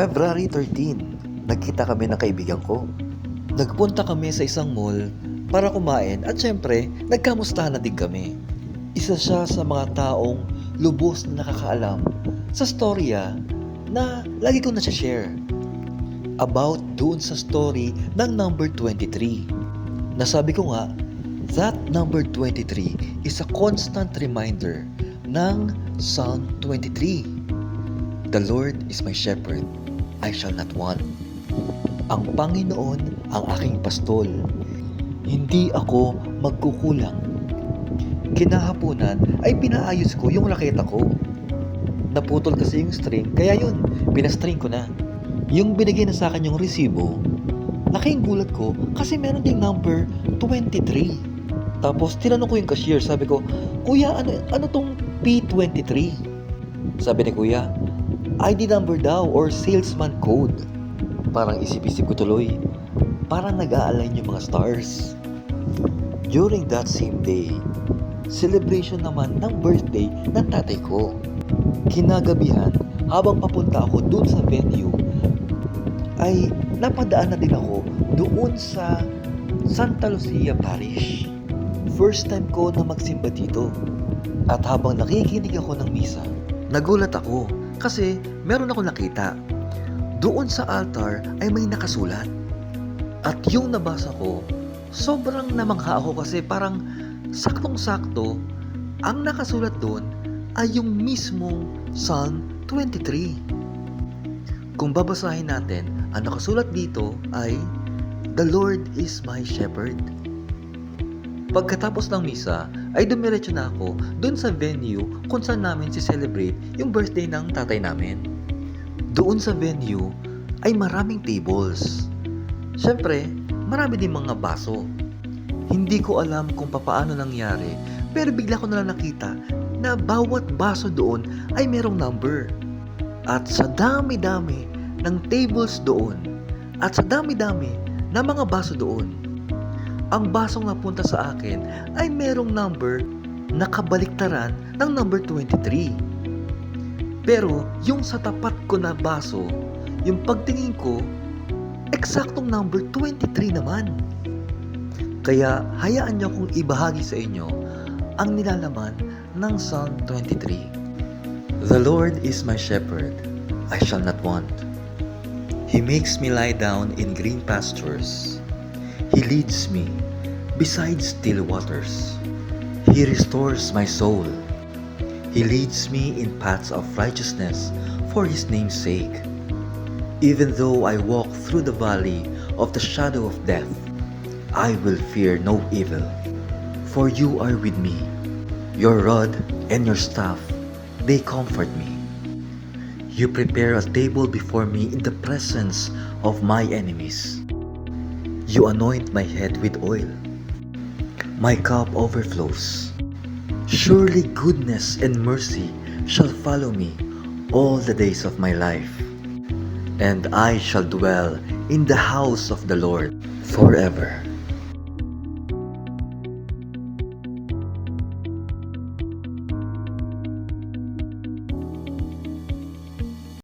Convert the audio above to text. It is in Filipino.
February 13, nagkita kami ng kaibigan ko. Nagpunta kami sa isang mall para kumain at syempre, nagkamustahan na din kami. Isa siya sa mga taong lubos na nakakaalam sa storya na lagi ko na share about doon sa story ng number 23. Nasabi ko nga, that number 23 is a constant reminder ng Psalm 23. The Lord is my shepherd, I shall not want. Ang Panginoon ang aking pastol, hindi ako magkukulang. Kinahaponan ay pinaayos ko yung raketa ko. Naputol kasi yung string, kaya yun, pinastring ko na. Yung binigay na sa akin yung resibo, laking gulat ko kasi meron ding number 23. Tapos tinanong ko yung cashier, sabi ko, "Kuya, ano tong P23?" Sabi ni Kuya, "ID number daw or salesman code." Parang isip-isip ko tuloy, parang nag-a-align yung mga stars. During that same day, celebration naman ng birthday ng tatay ko. Kinagabihan, habang papunta ako doon sa venue, ay napadaan na din ako doon sa Santa Lucia Parish. First time ko na magsimba dito. At habang nakikinig ako ng misa, nagulat ako kasi meron ako nakita. Doon sa altar ay may nakasulat. At yung nabasa ko, sobrang namangha ako kasi parang saktong-sakto ang nakasulat doon ay yung mismong Psalm 23. Kung babasahin natin, ang nakasulat dito ay The Lord is my shepherd. Pagkatapos ng misa, ay dumiretso na ako doon sa venue kung saan namin si-celebrate yung birthday ng tatay namin. Doon sa venue ay maraming tables. Siyempre, marami din mga baso. Hindi ko alam kung papaano nangyari, pero bigla ko na lang nakita na bawat baso doon ay merong number. At sa dami-dami ng tables doon, at sa dami-dami ng mga baso doon, ang basong napunta sa akin ay merong number na kabaliktaran ng number 23. Pero yung sa tapat ko na baso, yung pagtingin ko, eksaktong number 23 naman. Kaya hayaan niyo akong ibahagi sa inyo ang nilalaman ng Psalm 23. The Lord is my shepherd, I shall not want. He makes me lie down in green pastures. He leads me beside still waters. He restores my soul. He leads me in paths of righteousness for His name's sake. Even though I walk through the valley of the shadow of death, I will fear no evil, for you are with me. Your rod and your staff, they comfort me. You prepare a table before me in the presence of my enemies. You anoint my head with oil. My cup overflows. Surely goodness and mercy shall follow me all the days of my life, and I shall dwell in the house of the Lord forever.